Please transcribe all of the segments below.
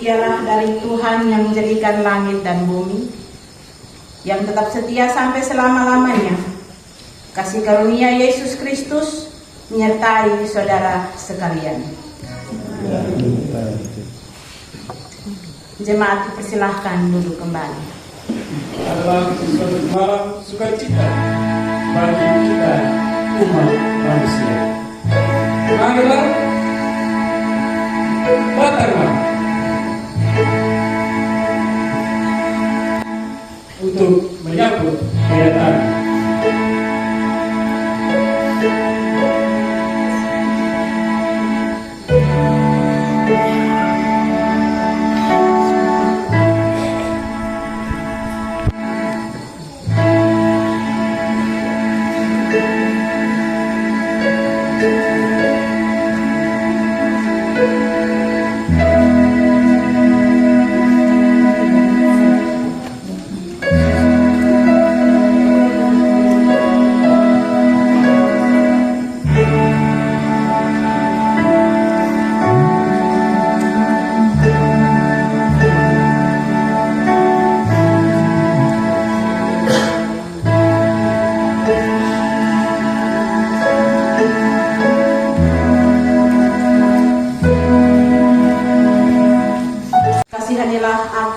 ialah dari Tuhan yang menjadikan langit dan bumi, yang tetap setia sampai selama-lamanya. Kasih karunia Yesus Kristus menyertai saudara sekalian. Jemaat dipersilahkan duduk kembali. Adalah suatu malam sukacita bagi kita umat manusia. Marilah datanglah untuk menyambut kedatangan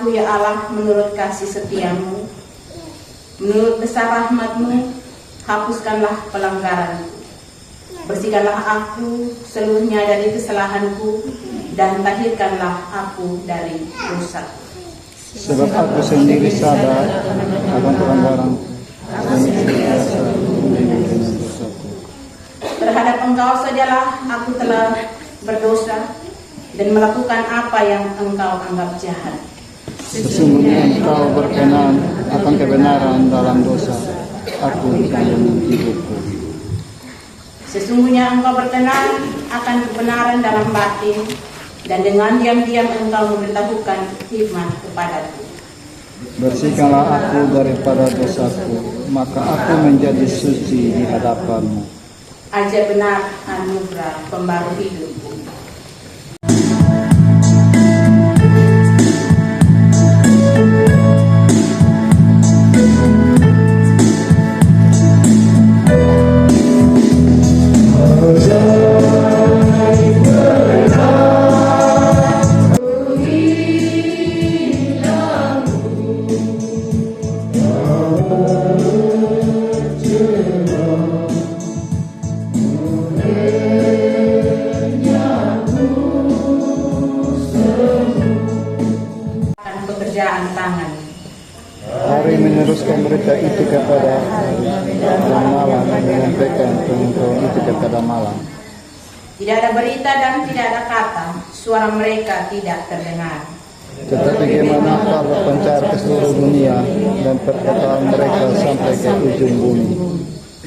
Aku ya Allah, menurut kasih setiamu, menurut besar rahmatmu, hapuskanlah pelanggaranku. Bersihkanlah aku seluruhnya dari kesalahanku, dan tahirkanlah aku dari dosa. Sebab aku sendiri sadar akan pelanggaran terhadap Engkau sajalah aku telah berdosa dan melakukan apa yang Engkau anggap jahat. Sesungguhnya Engkau berkenan akan kebenaran dalam dosa, aku dan hidupku. Sesungguhnya Engkau berkenan akan kebenaran dalam batin, dan dengan diam-diam Engkau memberitahukan firman kepadaku. Bersihkanlah aku daripada dosaku, maka aku menjadi suci di hadapanmu. Ajaib benar anugerah pembaru hidupku. Tangan. Hari meneruskan berita itu kepada hari, dan malam menyampaikan pengetahuan itu kepada malam. Tidak ada berita dan tidak ada kata, suara mereka tidak terdengar. Tetapi bagaimana kabar pencar ke seluruh dunia dan perkataan mereka sampai ke ujung bumi.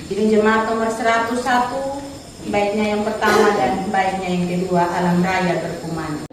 Ini jemaat nomor 101, baiknya yang pertama dan baiknya yang kedua, alam raya berkumandang.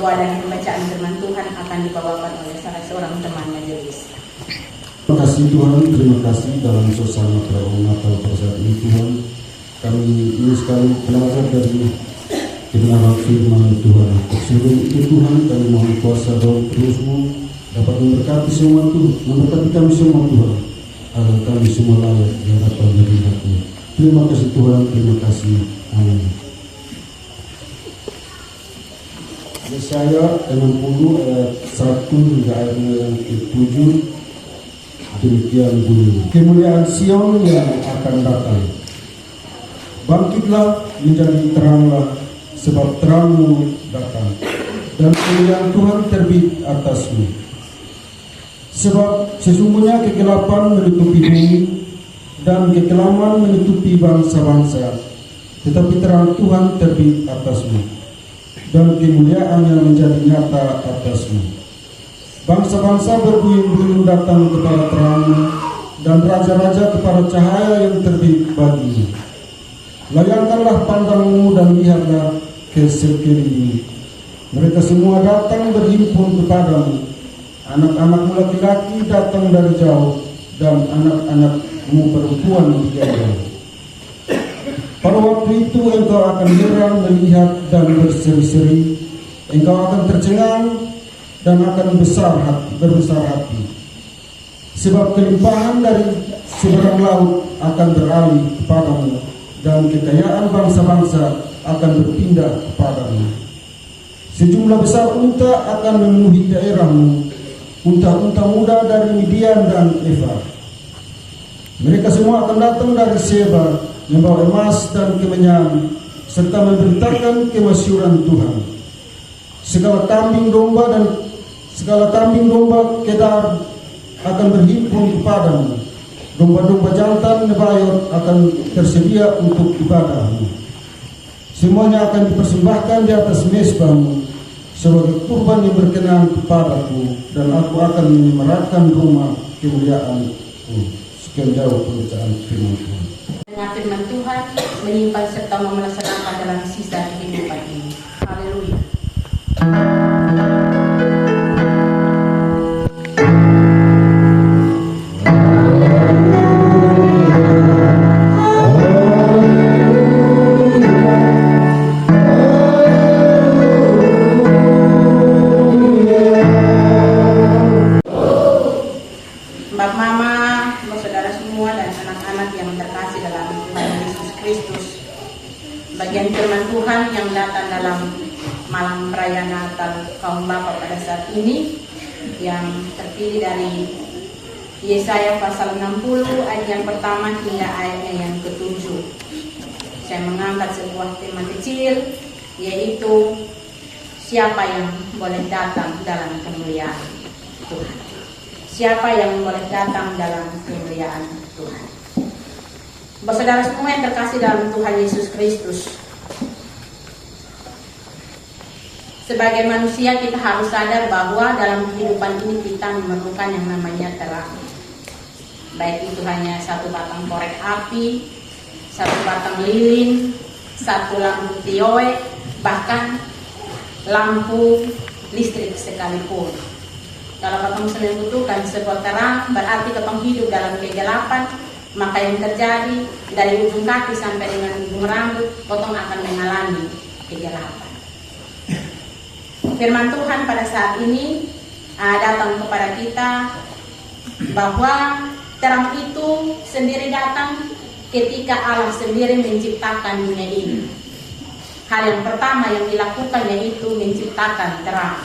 doa dan pembacaan firman Tuhan akan dibawakan oleh salah seorang teman majelis. Terima kasih Tuhan, terima kasih dalam suasana perayaan Natal pada saat ini Tuhan. Kami ingin sekali belajar dari kebenaran firman Tuhan. Seluruh itu Tuhan, kami mohon kuasa Roh Kudus-Mu dapat memberkati semua Tuhan, memberkati kami semua Tuhan, agar kami semua layak di hadapan hadirat-Mu. Terima kasih Tuhan, terima kasih. Amin. Yesaya 60 ayat 1 hingga ayat yang ke-7. Demikian bunyi, kemuliaan Sion yang akan datang. Bangkitlah, menjadi teranglah, sebab terangmu datang, dan kemuliaan Tuhan terbit atasmu. Sebab sesungguhnya kegelapan menutupi bumi, dan kekelaman menutupi bangsa-bangsa, tetapi terang Tuhan terbit atasmu, dan kemuliaannya menjadi nyata atasmu. Bangsa-bangsa berduyun-duyun datang kepada terang, dan raja-raja kepada cahaya yang terbit bagimu. Layangkanlah pandangmu dan lihatlah ke sekeliling. Mereka semua datang berhimpun kepadamu. Anak-anakmu laki-laki datang dari jauh, dan anak-anakmu perempuan di jauh. Pada waktu itu engkau akan heran melihat dan berseri-seri. Engkau akan tercengang dan akan berbesar hati. Sebab kelimpahan dari seberang laut akan beralih kepadamu, dan kekayaan bangsa-bangsa akan berpindah kepadamu. Sejumlah besar unta akan memenuhi daerahmu, unta-unta muda dari Midian dan Eva. Mereka semua akan datang dari Seba, membawa emas dan kemenyan, serta memberitakan kemasyuran Tuhan. Segala kambing domba Kedar akan berhimpun kepadamu. Domba-domba jantan Nebayot akan tersedia untuk ibadahmu. Semuanya akan dipersembahkan di atas mezbahmu sebagai kurban yang berkenan kepadaku, dan aku akan menyemarakan rumah kemuliaanku. Sekian jauh pembacaan firman Tuhan. Dengan firman Tuhan menyimpan serta melaksanakan dalam sisa kehidupan ini. Haleluya. Mbak Mama, saudara semua dan anak-anak yang terkasih dalam Tuhan Yesus Kristus, bagian firman Tuhan yang datang dalam malam perayaan Natal kaum Bapa pada saat ini yang terpilih dari Yesaya pasal 60 ayat yang pertama hingga ayatnya yang ke-7. Saya mengangkat sebuah tema kecil, yaitu siapa yang boleh datang dalam kemuliaan Tuhan. Siapa yang boleh datang dalam kemuliaan Tuhan. Saudara semua yang terkasih dalam Tuhan Yesus Kristus, sebagai manusia kita harus sadar bahwa dalam kehidupan ini kita memerlukan yang namanya terang. Baik itu hanya satu batang korek api, satu batang lilin, satu lampu tioe, bahkan lampu listrik sekalipun. Kalau katong sedang membutuhkan sebuah terang, berarti katong hidup dalam kegelapan, maka yang terjadi dari ujung kaki sampai dengan ujung rambut, katong akan mengalami kegelapan. Firman Tuhan pada saat ini datang kepada kita bahwa terang itu sendiri datang ketika Allah sendiri menciptakan dunia ini. Hal yang pertama yang dilakukan yaitu menciptakan terang.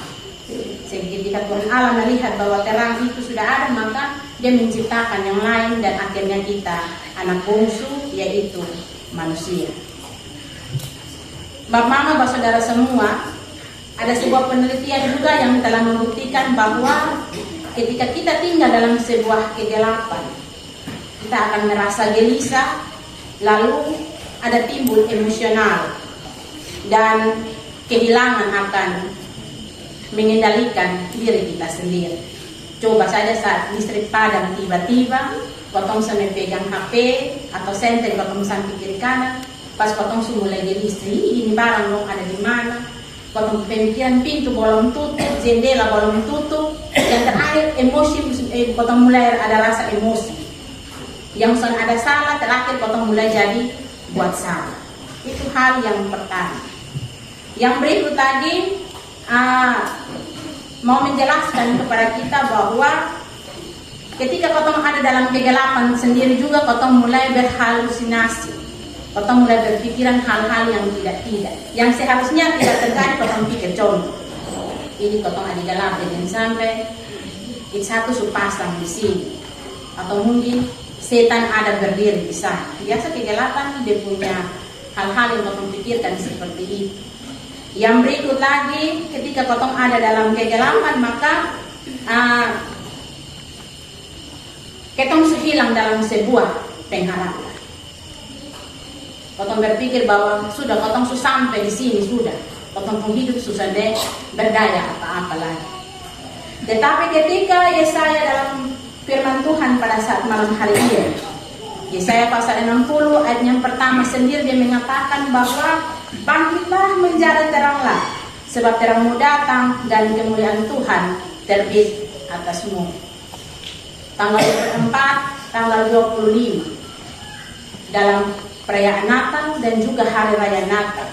Ketika Tuhan Allah melihat bahwa terang itu sudah ada, maka Dia menciptakan yang lain, dan akhirnya kita anak bungsu yaitu manusia. Bapak Mama, Bapak Saudara semua, ada sebuah penelitian juga yang telah membuktikan bahwa ketika kita tinggal dalam sebuah kegelapan, kita akan merasa gelisah, lalu ada timbul emosional dan kehilangan akan mengendalikan diri kita sendiri. Coba saja saat listrik padam tiba-tiba, potong sampai pegang HP atau senter potong sampai kiri kanan, pas potong mulai gelisah, ini barang dong ada di mana, potong pemikiran pintu bolong tutup, jendela bolong tutup, yang terakhir emosi, potong mulai ada rasa emosi. Yang sudah ada salah, terakhir potong mulai jadi buat salah. Itu hal yang pertama. Yang berikut tadi mau menjelaskan kepada kita bahwa ketika potong ada dalam kegelapan sendiri juga potong mulai berhalusinasi. Potong mulai berpikiran hal-hal yang tidak. Yang seharusnya tidak terjadi potong pikir. Contoh, ini potong ada gelap dan sampai itu satu supasang di sini. Atau mungkin setan ada berdiri di sana. Biasa kegelapan dia punya hal-hal yang potong pikirkan seperti itu. Yang berikut lagi, ketika potong ada dalam kegelapan maka ketong hilang dalam sebuah pengharapan. Potong berpikir bahwa sudah potong sampai di sini sudah. Potong hidup susah deh berdaya apa-apa lagi. Tetapi ketika Yesaya dalam firman Tuhan pada saat malam hari ini, Yesaya pasal 60 ayat yang pertama sendiri dia mengatakan bahwa bangkitlah menjadi teranglah, sebab terangmu datang dan kemuliaan Tuhan terbit atasmu. Tanggal 24, tanggal 25 dalam perayaan Natal dan juga hari raya Natal.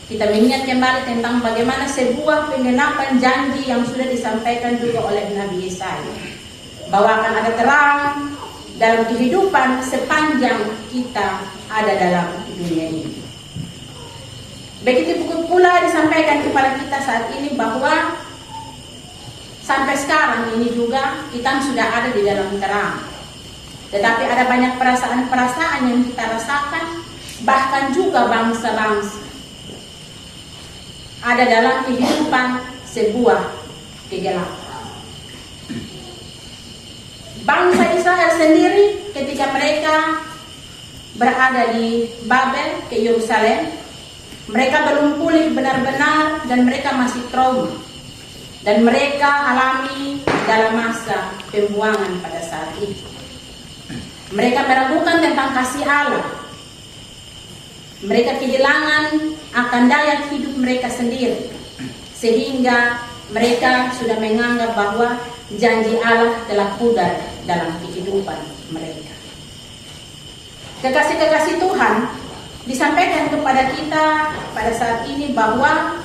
Kita mengingat kembali tentang bagaimana sebuah penggenapan janji yang sudah disampaikan juga oleh Nabi Yesaya, bahwa akan ada terang dalam kehidupan sepanjang kita ada dalam dunia ini. Begitu pula disampaikan kepada kita saat ini bahwa sampai sekarang ini juga kita sudah ada di dalam terang. Tetapi ada banyak perasaan-perasaan yang kita rasakan, bahkan juga bangsa-bangsa ada dalam kehidupan sebuah kegelapan. Bangsa Israel sendiri ketika mereka berada di Babel ke Yerusalem, mereka belum pulih benar-benar dan mereka masih trauma. Dan mereka alami dalam masa pembuangan pada saat itu. Mereka meragukan tentang kasih Allah. Mereka kehilangan akan daya hidup mereka sendiri. Sehingga mereka sudah menganggap bahwa janji Allah telah pudar dalam kehidupan mereka. Kekasih-kekasih Tuhan, disampaikan kepada kita pada saat ini bahwa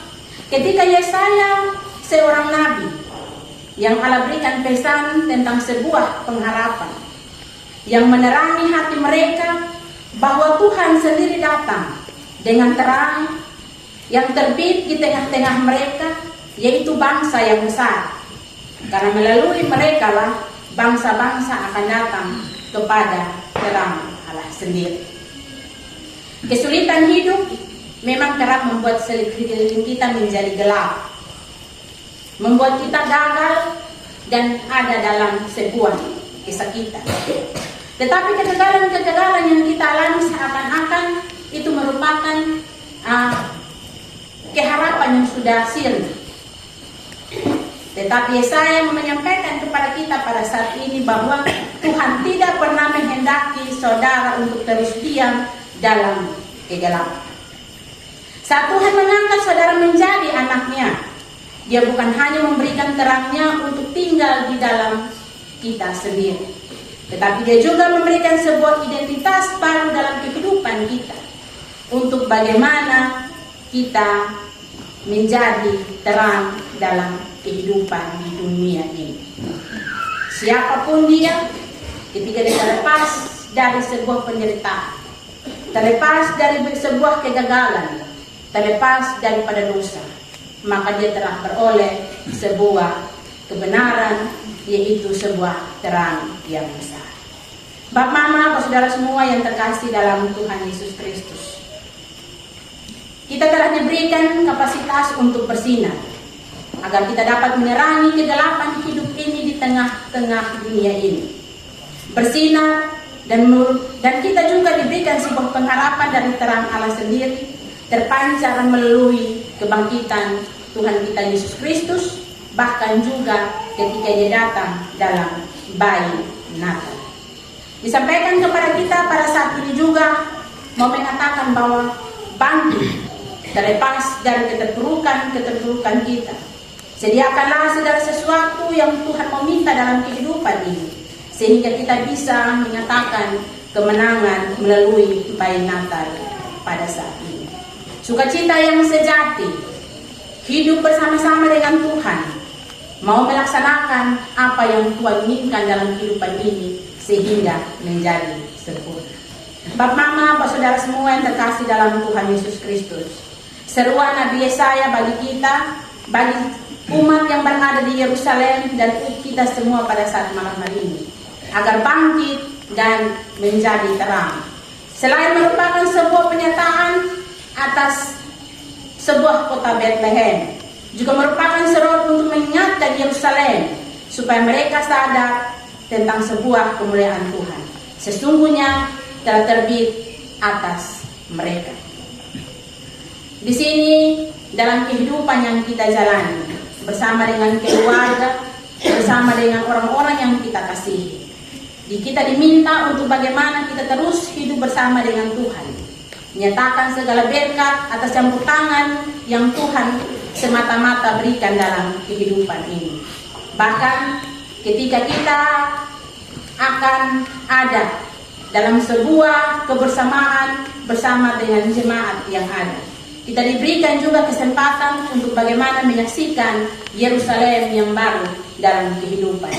ketika Yesaya seorang nabi yang Allah berikan pesan tentang sebuah pengharapan yang menerangi hati mereka bahwa Tuhan sendiri datang dengan terang yang terbit di tengah-tengah mereka, yaitu bangsa yang besar. Karena melalui mereka lah bangsa-bangsa akan datang kepada terang Allah sendiri. Kesulitan hidup memang kerap membuat sekeliling kita menjadi gelap, membuat kita gagal dan ada dalam sebuah kesakitan. Tetapi kegagalan-kegagalan yang kita alami seakan-akan itu merupakan keharapan yang sudah sirna. Tetapi Yesaya menyampaikan kepada kita pada saat ini bahwa Tuhan tidak pernah menghendaki saudara untuk terus diam dalam kegelapan. Saat Tuhan mengangkat saudara menjadi anaknya, Dia bukan hanya memberikan terangnya untuk tinggal di dalam kita sendiri, tetapi Dia juga memberikan sebuah identitas baru dalam kehidupan kita, untuk bagaimana kita menjadi terang dalam kehidupan di dunia ini. Siapapun dia, ketika dia terlepas dari sebuah penderitaan, terlepas dari sebuah kegagalan, terlepas daripada dosa, maka dia telah beroleh sebuah kebenaran, yaitu sebuah terang yang besar. Bapak, Mama, saudara semua yang terkasih dalam Tuhan Yesus Kristus, kita telah diberikan kapasitas untuk bersinar, agar kita dapat menerangi kegelapan hidup ini di tengah-tengah dunia ini. Bersinar dan kita juga diberikan sebuah pengharapan dari terang Allah sendiri, terpancar melalui kebangkitan Tuhan kita Yesus Kristus, bahkan juga ketika Dia datang dalam bayi Natal. Disampaikan kepada kita pada saat ini juga mau mengatakan bahwa bangkit, terlepas dari keterpurukan kita. Sediakanlah segala sesuatu yang Tuhan meminta dalam kehidupan ini, sehingga kita bisa menyatakan kemenangan melalui bayi Natal pada saat ini. Sukacita yang sejati, hidup bersama-sama dengan Tuhan, mau melaksanakan apa yang Tuhan inginkan dalam kehidupan ini sehingga menjadi sempurna. Bapak Mama, Bapak Saudara semua yang terkasih dalam Tuhan Yesus Kristus, seruan Nabi Yesaya bagi kita, bagi umat yang berada di Yerusalem dan kita semua pada saat malam hari ini, agar bangkit dan menjadi terang. Selain merupakan sebuah penyataan atas sebuah kota Bethlehem, juga merupakan seruan untuk mengingatkan Yerusalem supaya mereka sadar tentang sebuah kemuliaan Tuhan. Sesungguhnya telah terbit atas mereka. Di sini dalam kehidupan yang kita jalani bersama dengan keluarga, bersama dengan orang-orang yang kita kasihi, kita diminta untuk bagaimana kita terus hidup bersama dengan Tuhan, menyatakan segala berkat atas campur tangan yang Tuhan semata-mata berikan dalam kehidupan ini. Bahkan ketika kita akan ada dalam sebuah kebersamaan bersama dengan jemaat yang ada, kita diberikan juga kesempatan untuk bagaimana menyaksikan Yerusalem yang baru dalam kehidupan.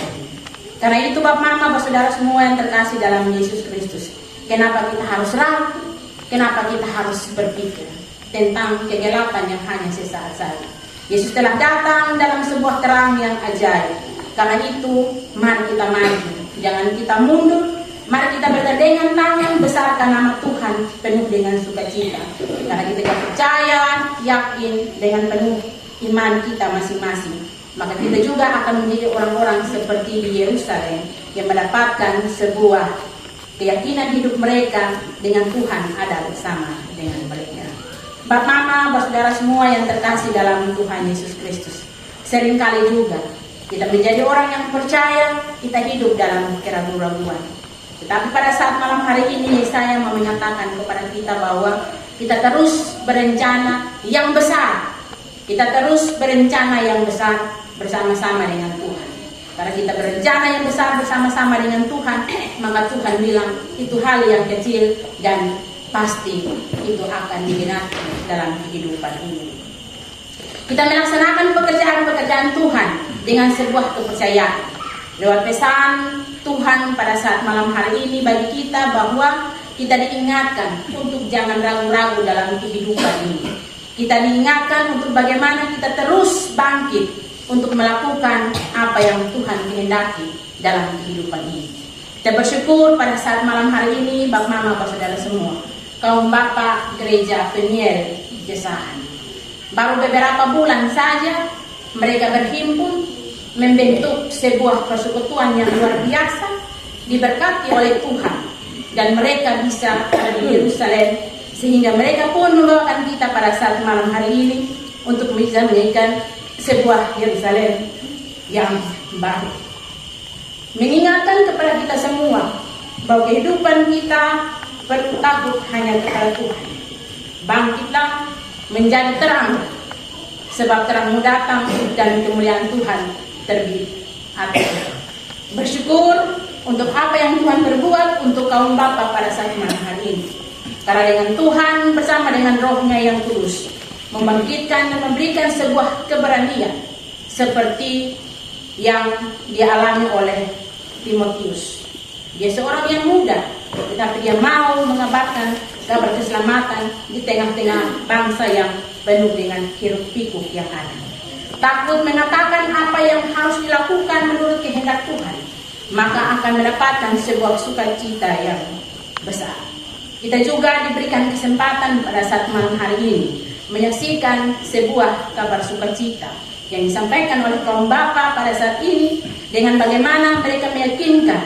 Karena itu Bapak Mama, Bapak Saudara semua yang terkasih dalam Yesus Kristus, kenapa kita harus ragu? Kenapa kita harus berpikir tentang kegelapan yang hanya sesaat saja? Yesus telah datang dalam sebuah terang yang ajaib. Karena itu, mari kita maju, jangan kita mundur. Mari kita bergandengan tangan, besarkan nama Tuhan penuh dengan sukacita. Karena kita percaya, yakin dengan penuh iman kita masing-masing, maka kita juga akan menjadi orang-orang seperti di Yerusalem yang mendapatkan sebuah keyakinan hidup mereka dengan Tuhan ada bersama dengan mereka. Bapak Mama, Bapak Saudara semua yang terkasih dalam Tuhan Yesus Kristus, seringkali juga kita menjadi orang yang percaya, kita hidup dalam keraguan-raguan. Tetapi pada saat malam hari ini saya mau menyatakan kepada kita bahwa kita terus berencana yang besar. Kita terus berencana yang besar bersama-sama dengan Tuhan. Karena kita berencana yang besar bersama-sama dengan Tuhan, maka Tuhan bilang itu hal yang kecil dan pasti itu akan digenapi dalam kehidupan ini. Kita melaksanakan pekerjaan-pekerjaan Tuhan dengan sebuah kepercayaan. Lewat pesan Tuhan pada saat malam hari ini bagi kita bahwa kita diingatkan untuk jangan ragu-ragu dalam kehidupan ini. Kita diingatkan untuk bagaimana kita terus bangkit untuk melakukan apa yang Tuhan kehendaki dalam kehidupan ini. Kita bersyukur pada saat malam hari ini Bapak Mama, Bapak Saudara semua, kaum Bapak Gereja Peniel Jesaan. Baru beberapa bulan saja mereka berhimpun membentuk sebuah persekutuan yang luar biasa, diberkati oleh Tuhan, dan mereka bisa ada di Yerusalem, sehingga mereka pun membawakan kita pada saat malam hari ini untuk bisa menjadikan sebuah Yerusalem yang baru. Mengingatkan kepada kita semua bahwa kehidupan kita perlu takut hanya kepada Tuhan. Bangkitlah menjadi terang, sebab terangmu datang dan kemuliaan Tuhan terbit atas. Bersyukur untuk apa yang Tuhan berbuat untuk kaum Bapa pada saat malam hari ini. Karena dengan Tuhan bersama dengan Roh-Nya yang kudus membangkitkan dan memberikan sebuah keberanian seperti yang dialami oleh Timotius. Dia seorang yang muda, tetapi dia mau mengabarkan kabar keselamatan di tengah-tengah bangsa yang penuh dengan hiruk-pikuk yang ada. Takut mengatakan apa yang harus dilakukan menurut kehendak Tuhan, maka akan mendapatkan sebuah sukacita yang besar. Kita juga diberikan kesempatan pada saat malam hari ini menyaksikan sebuah kabar sukacita yang disampaikan oleh kaum Bapa pada saat ini, dengan bagaimana mereka meyakinkan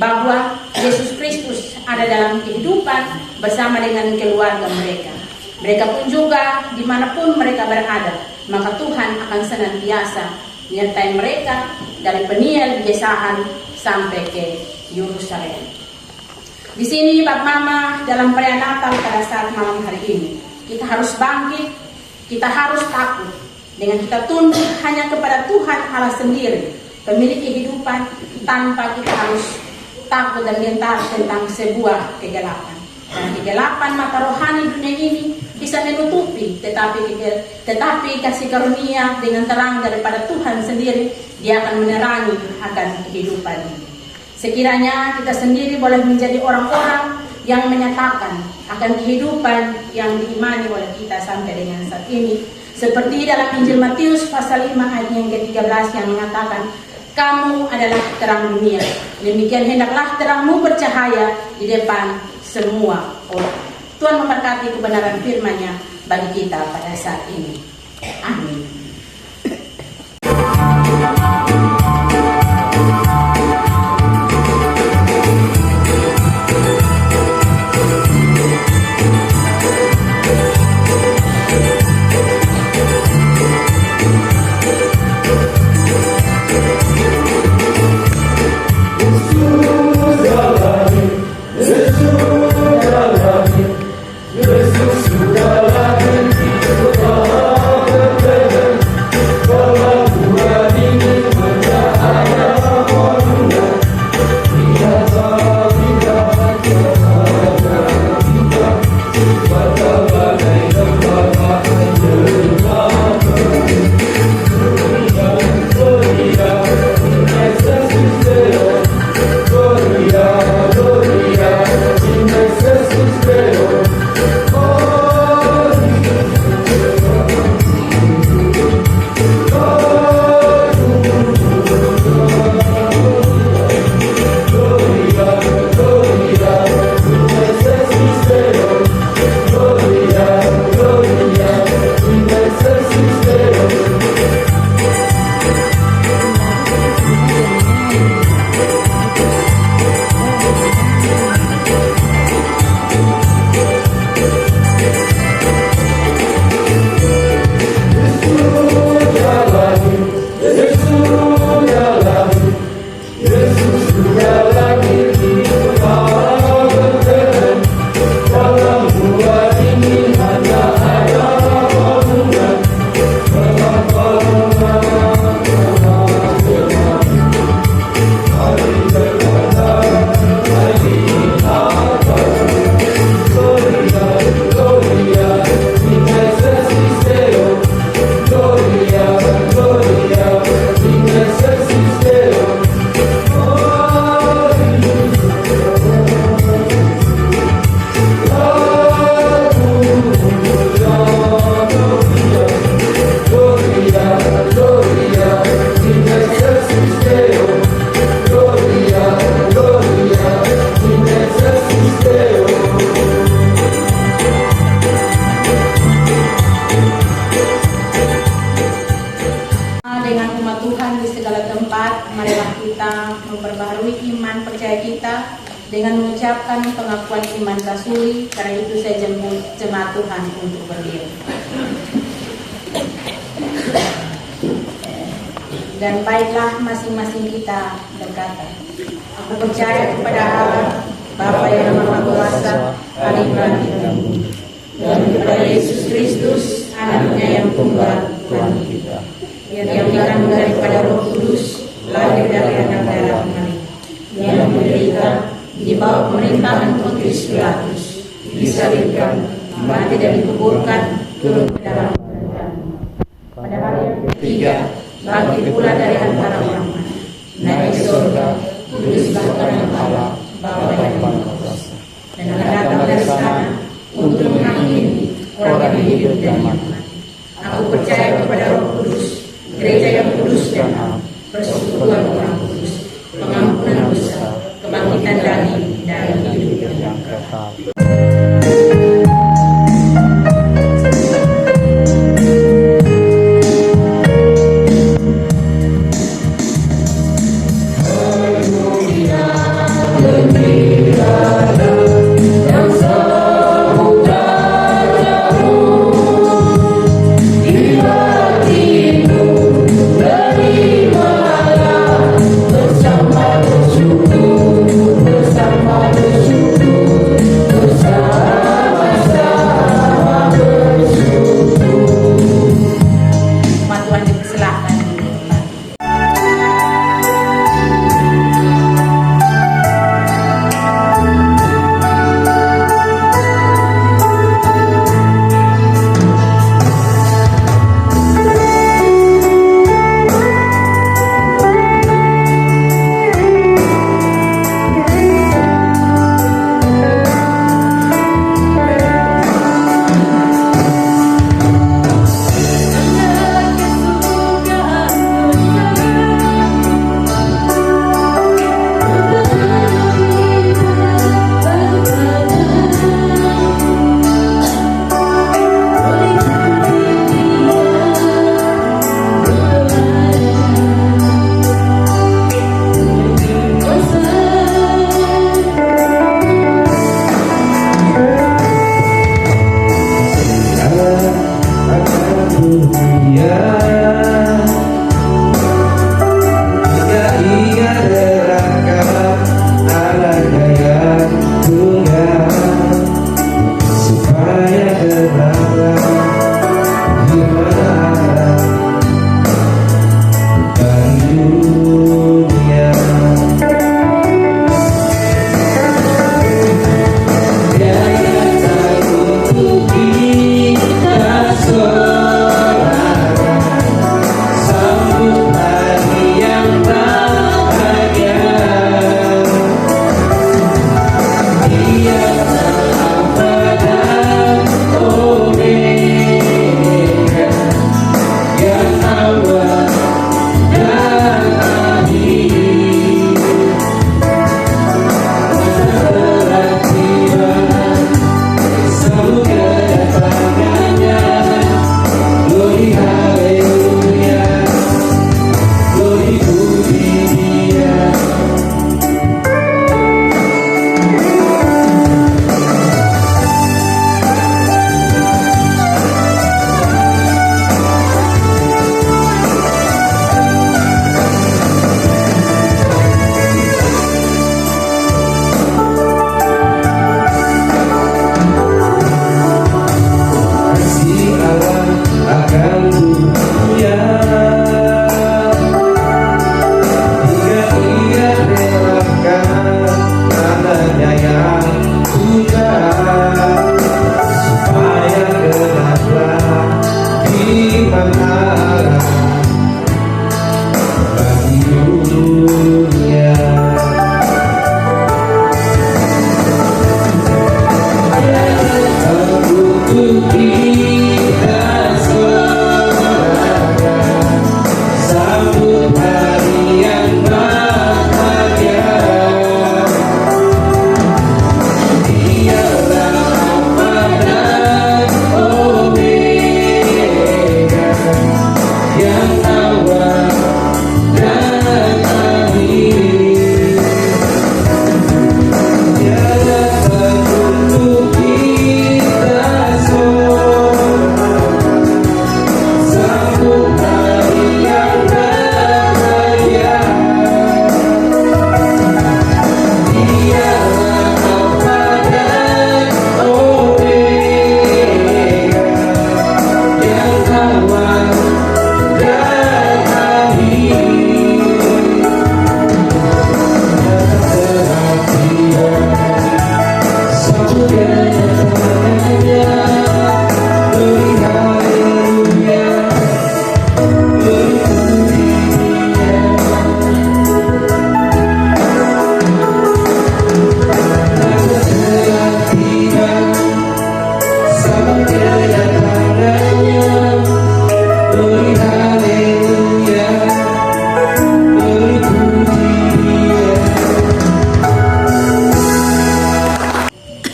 bahwa Yesus Kristus ada dalam kehidupan bersama dengan keluarga mereka. Mereka pun juga dimanapun mereka berada, maka Tuhan akan senantiasa menyertai mereka dari Peniel Jesaan sampai ke Yerusalem. Di sini Bapak Mama, dalam perayaan Natal pada saat malam hari ini, kita harus bangkit Kita harus takut dengan kita tunduk hanya kepada Tuhan Allah sendiri, pemilik kehidupan, tanpa kita harus takut dan gentar tentang sebuah kegelapan. Dan kegelapan mata rohani dunia ini bisa menutupi, tetapi kasih karunia dengan terang daripada Tuhan sendiri, dia akan menerangi akan kehidupan ini. Sekiranya kita sendiri boleh menjadi orang-orang yang menyatakan akan kehidupan yang diimani oleh kita sampai dengan saat ini, seperti dalam Injil Matius pasal 5 ayat yang ke-13 yang mengatakan, kamu adalah terang dunia, demikian hendaklah terangmu bercahaya di depan semua orang. Tuhan memberkati kebenaran firman-Nya bagi kita pada saat ini. Amin. dengan mengucapkan pengakuan iman rasuli. Karena itu saya jemput jemaat Tuhan untuk berdiri. Dan baiklah masing-masing kita berkata, aku percaya kepada Allah, Bapa yang Maha Kuasa, paling berani dan kepada Yesus Kristus, Anaknya yang tunggal, Tuhan kita, yang dikandung daripada Roh Kudus, lahir dari anak darah Maria, yang menderita di bawah pemerintahan Pontius Pilatus, disalibkan, mati dan dikuburkan, turun ke dalam kerajaan. Pada hari yang ketiga, bangkit pula dari antara orang mati, naik ke surga, duduk sebelah kanan Allah, Bapa yang Maha Kuasa, dan akan datang dari sana untuk menghakimi orang yang hidup dan mati. Aku percaya kepada Roh Kudus, gereja yang kudus dan am, persekutuan orang kudus, pengampunan dosa, kebangkitan dari hidup yang kekal. Bersama bersyukur, bersama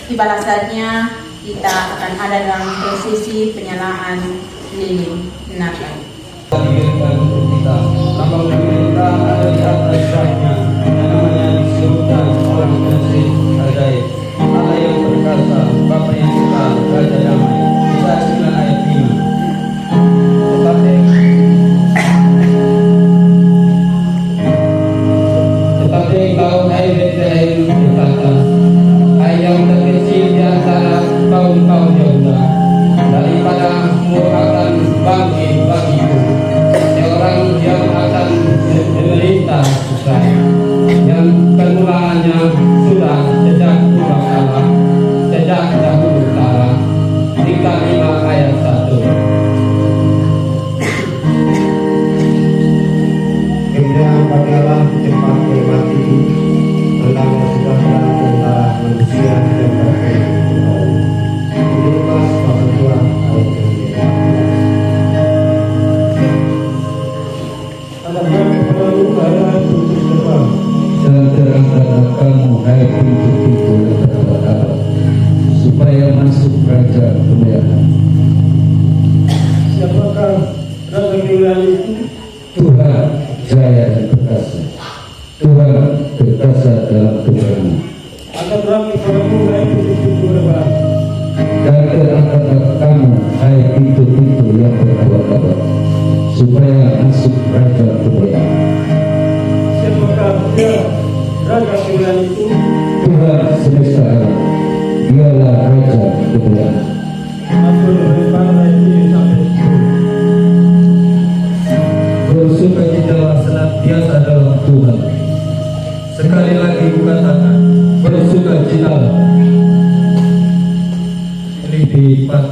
Di balasannya kita akan ada dalam prosesi penyalaan lilin Natal. Diberikan untuk kita, lambang pemerintah ada di atas rahnya, namanya disebutkan orang kasih ajaib, Allah yang perkasa, Bapa yang suka, Raja damai. Kisah 9 ayat 5. Tetapi engkau hai Betlehem berkata, hai yang terkecil di antara kaum-kaum Yehuda, daripada akan bangkit bagiku seorang yang akan memerintah Israel, yang permulaannya sudah sejak purbakala, sejak dahulu kala. Mika 5 ayat 1. Kemudian bagilah cepat menikmati tentang persaudaraan antara manusia dan berkait. Ini Lukas pasal 2 ayat 3. Ada kami perlu ada tutup gerbang. Dan terangkatlah kamu hai pintu-pintu yang terdapat, supaya masuk kerajaan kemuliaan. Siapakah raja kemuliaan itu? Tuhan jaya dan perkasa, Tuhan perkasa dalam kebenaran. Ada kami perlu hai pintu-pintu gerbang. Dan terangkatlah kamu hai pintu-pintu yang berkabar-kabar, supaya masuk kerajaan kemuliaan. Siapakah dia raja kemuliaan itu? Tuhan semesta alam, dialah raja kemuliaan. Masuk dari ayat 7 sampai 10. Bersukacitalah senantiasa dalam Tuhan. Sekali lagi kukatakan, bersukacitalah. Lipat.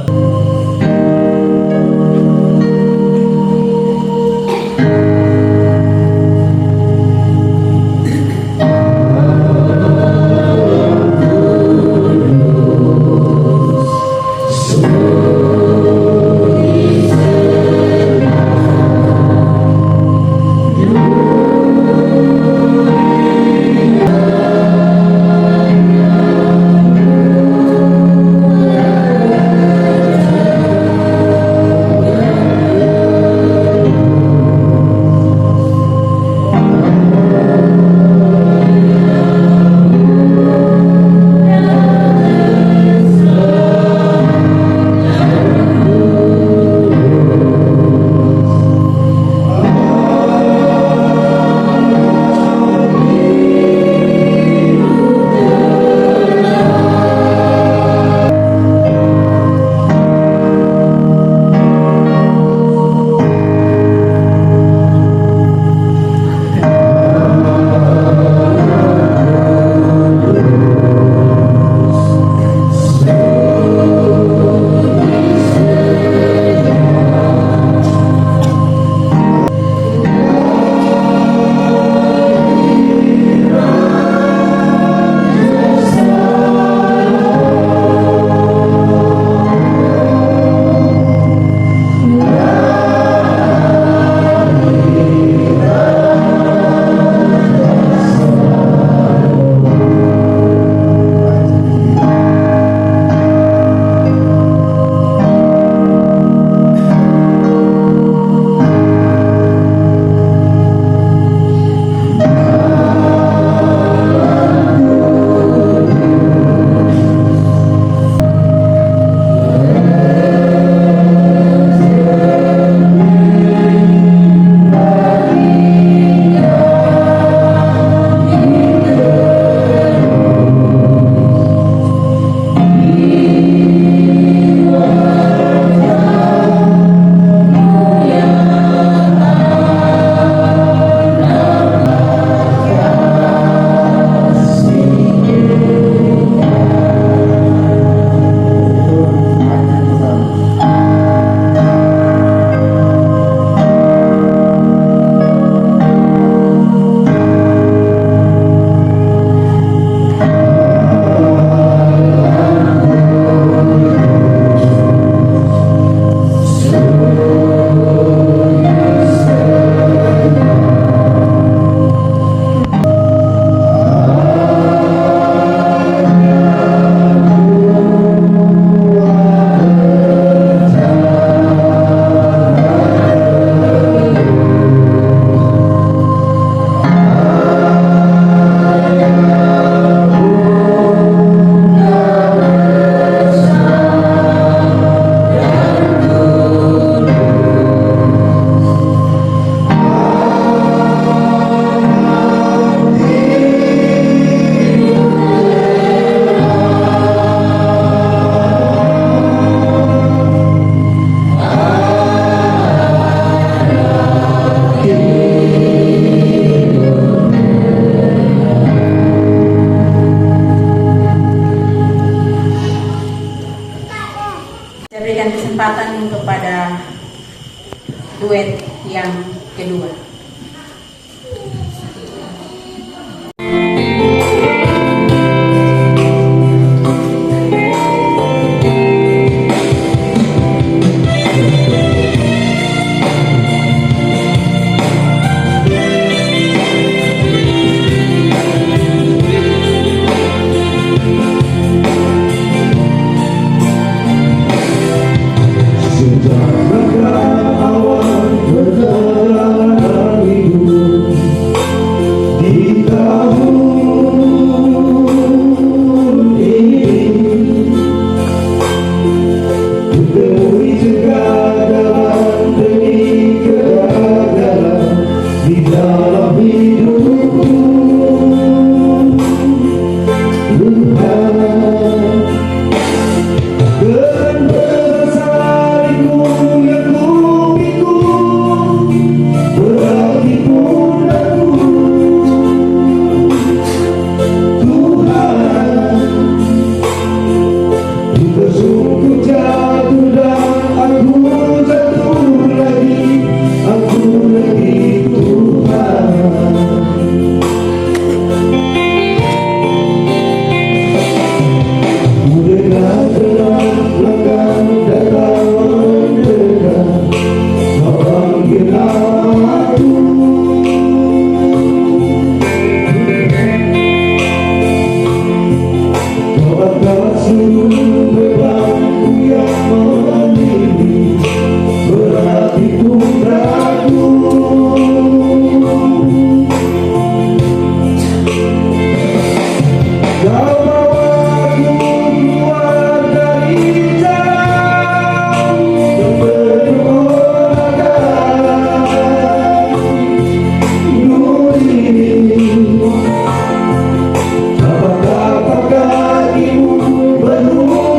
berikan kesempatan kepada duet yang kedua. Apakah kakimu berhubung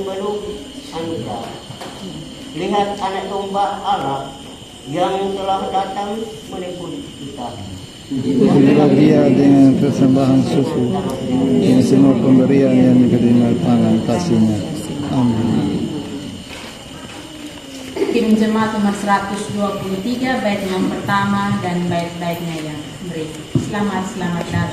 belum Anda. Lihat anak domba Allah yang telah datang menebus kita. Itulah dia dengan persembahan susu yang semua pemberian yang diterima tangan kasihnya. Amin. Tim jemaat nomor 123 bait yang pertama dan bait-baitnya yang berikut. Selamat datang.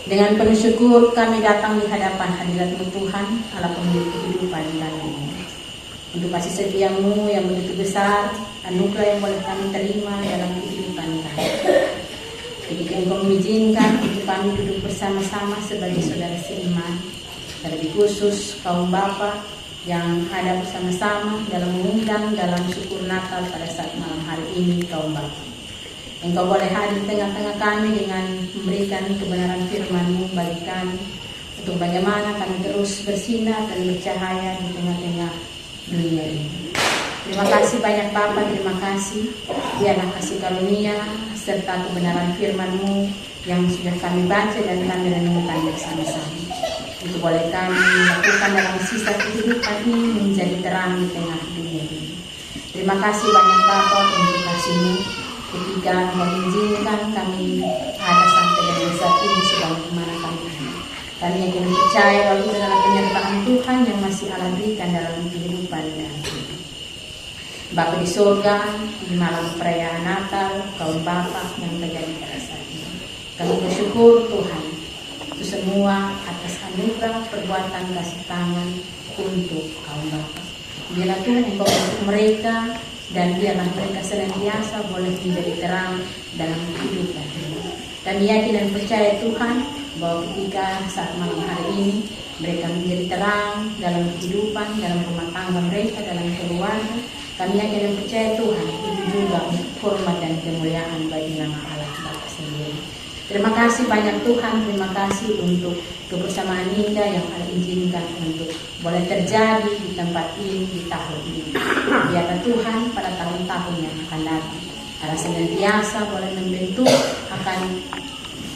Dengan penuh syukur kami datang di hadapan hadirat-Mu Tuhan, Allah pemilik kehidupan kami. Untuk kasih setia-Mu yang begitu besar, anugerah yang boleh kami terima dalam kehidupan kami. Ketika Engkau mengizinkan untuk kami duduk bersama-sama sebagai saudara seiman, terlebih khusus kaum Bapa yang ada bersama-sama dalam mengundang dalam syukur Natal pada saat malam hari ini kaum Bapa. Engkau boleh hadir di tengah-tengah kami dengan memberikan kebenaran firman-Mu bagi kami untuk bagaimana kami terus bersinar dan bercahaya di tengah-tengah dunia ini. Terima kasih banyak Bapa, terima kasih. Biarlah kasih karunia serta kebenaran firman-Mu yang sudah kami baca dan kami renungkan bersama-sama. Itu boleh kami lakukan dalam sisa kehidupan ini menjadi terang di tengah dunia ini. Terima kasih banyak Bapa untuk kasih-Mu. Ketika Engkau mengizinkan kami ada sampai dengan saat ini sebagaimana kami ada. Kami yang percaya bahwa itu adalah penyertaan Tuhan yang masih Allah berikan dalam kehidupan kami. Bapa di surga, di malam perayaan Natal, kaum Bapa yang terjadi pada saat ini. Kami bersyukur Tuhan, Itu semua atas anugerah perbuatan kasih tangan untuk kaum bapa. Biarlah Tuhan Engkau untuk mereka, dan biarlah mereka senantiasa boleh menjadi terang dalam kehidupan ini. Kami yakin dan percaya Tuhan bahwa ketika saat malam hari ini mereka menjadi terang dalam kehidupan, dalam rumah tangga mereka, dalam keluarga, kami yakin dan percaya Tuhan itu juga hormat dan kemuliaan bagi nama Allah Bapa sendiri. Terima kasih banyak Tuhan, terima kasih untuk kebersamaan indah yang Allah izinkan untuk boleh terjadi di tempat ini di tahun ini. Biarlah Tuhan pada tahun-tahun yang akan datang, Allah senantiasa boleh membentuk akan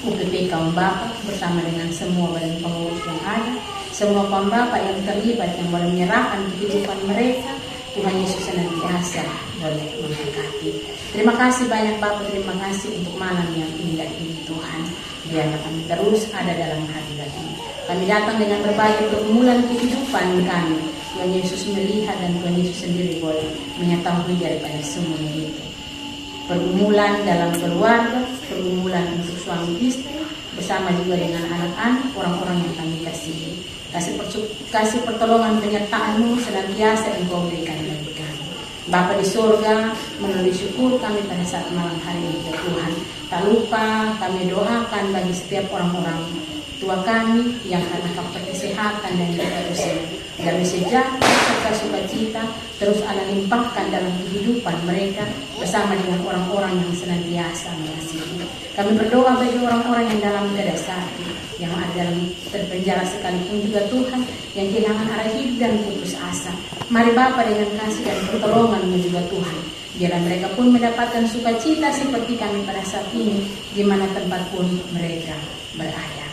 UPP kaum bapa bersama dengan semua badan pengurus yang ada, semua kaum bapa yang terlibat yang boleh menyerahkan kehidupan mereka. Tuhan Yesus senantiasa boleh memberkati. Terima kasih banyak Bapak, terima kasih untuk malam yang indah ini Tuhan. Biarlah kami terus ada dalam hadirat ini. Kami datang dengan berbagai pergumulan kehidupan kami. Tuhan Yesus melihat dan Tuhan Yesus sendiri boleh mengetahui daripada semuanya itu. Pergumulan dalam keluarga, pergumulan untuk suami istri, bersama juga dengan anak-anak, orang-orang yang kami kasihi. Kasih pertolongan penyertaan-Mu senantiasa Engkau berikan bagi kami. Bapa di surga, melalui syukur kami pada saat malam hari ini ya Tuhan. Tak lupa kami doakan bagi setiap orang-orang tua kami yang karena faktor kesehatan dan juga usia. Kami sejahtera serta sukacita terus Allah limpahkan dalam kehidupan mereka bersama dengan orang-orang yang senantiasa mengasihi. Kami berdoa bagi orang-orang yang dalam keadaan sakit, yang ada dalam terpenjara sekalipun juga Tuhan, yang kehilangan arah hidup dan putus asa. Mari Bapa dengan kasih dan pertolongan-Mu juga Tuhan, biarlah mereka pun mendapatkan sukacita seperti kami pada saat ini, di mana tempat pun mereka berada.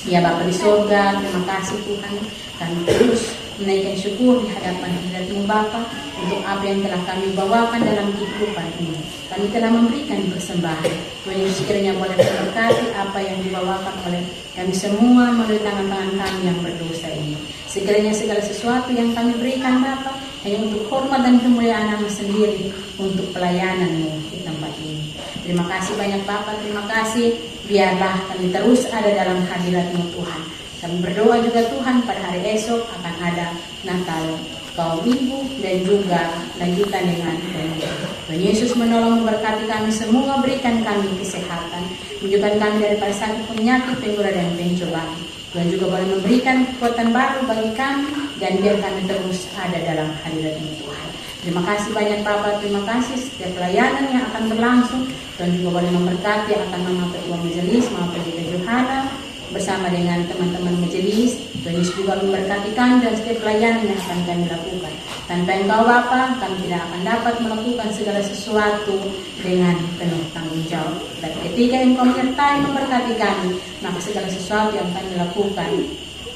Ya Bapa di surga, terima kasih Tuhan. Kami terus menaikkan syukur di hadapan hadirat-Mu Bapa untuk apa yang telah kami bawakan dalam kehidupan ini. Kami telah memberikan persembahan. Tuhan Yesus kiranya boleh memberkati apa yang dibawakan oleh kami semua melalui tangan-tangan kami yang berdosa ini. Sekiranya segala sesuatu yang kami berikan Bapa hanya untuk hormat dan kemuliaan Nama sendiri, untuk pelayanan-Mu di tempat ini. Terima kasih banyak Bapa, terima kasih. Biarlah kami terus ada dalam hadirat-Mu Tuhan. Kami berdoa juga Tuhan pada hari esok akan ada Natal kaum ibu dan juga lanjutan dengan Tuhan Yesus menolong memberkati kami semua, berikan kami kesehatan, menunjukkan kami daripada sakit penyakit, pengguna dan pencobaan. Tuhan juga boleh memberikan kekuatan baru bagi kami dan biar kami terus ada dalam hadirat-Mu Tuhan. Terima kasih banyak Bapak, terima kasih setiap pelayanan yang akan berlangsung. Tuhan juga boleh memberkati akan Mama Ketua Majelis, Mama Pendeta Johana, bersama dengan teman-teman majelis. Tuhan Yesus juga memberkati kami dan setiap pelayanan yang akan kami lakukan. Tanpa Engkau Bapa, kami tidak akan dapat melakukan segala sesuatu dengan penuh tanggung jawab. Dan ketika Engkau menyertai memberkati kami, maka segala sesuatu yang kami lakukan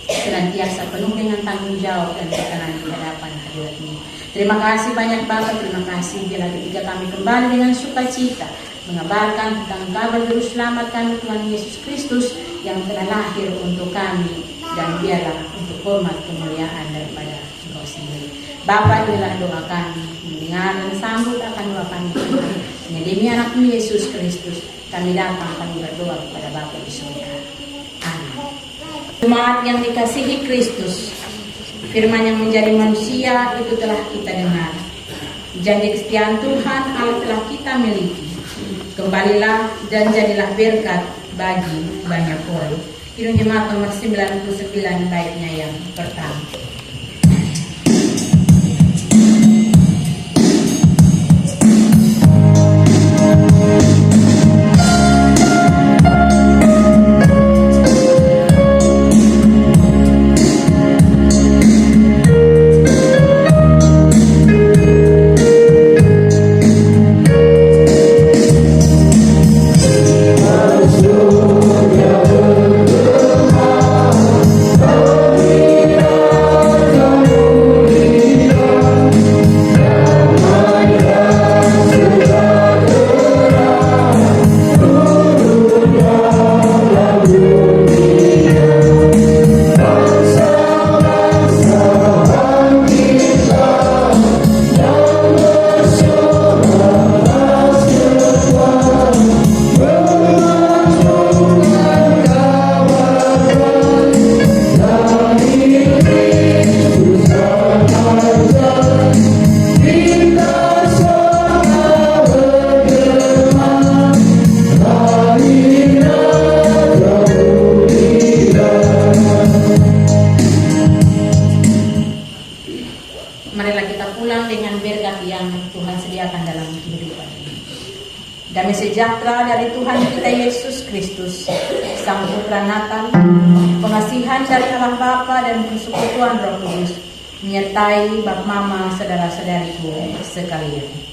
senantiasa penuh dengan tanggung jawab dan ketenangan di hadapan hadirat-Mu. Terima kasih banyak Bapak, terima kasih bila ketika kami kembali dengan sukacita mengabarkan tentang kabar juru selamat kami Tuhan Yesus Kristus yang telah lahir untuk kami, dan biarlah untuk hormat kemuliaan daripada Engkau sendiri. Bapa, inilah doa kami, mendengar dan sambut akan doa kami Tuhan. Hanya demi anak-Mu Yesus Kristus kami datang, kami berdoa kepada Bapa di surga. Amin. Jemaat yang dikasihi Kristus, firman yang menjadi manusia itu telah kita dengar. Janji kesetiaan Tuhan Allah telah kita miliki. Kembalilah dan jadilah berkat bagi banyak orang. Kidung Jemaat nomor 99 baitnya yang pertama. Surga bergema, sejahtera dari Tuhan kita Yesus Kristus, Sang Putra Natal, pengasihan dari Allah Bapa dan persekutuan Roh Kudus, menyertai Bapa Mama, saudara-saudariku sekalian.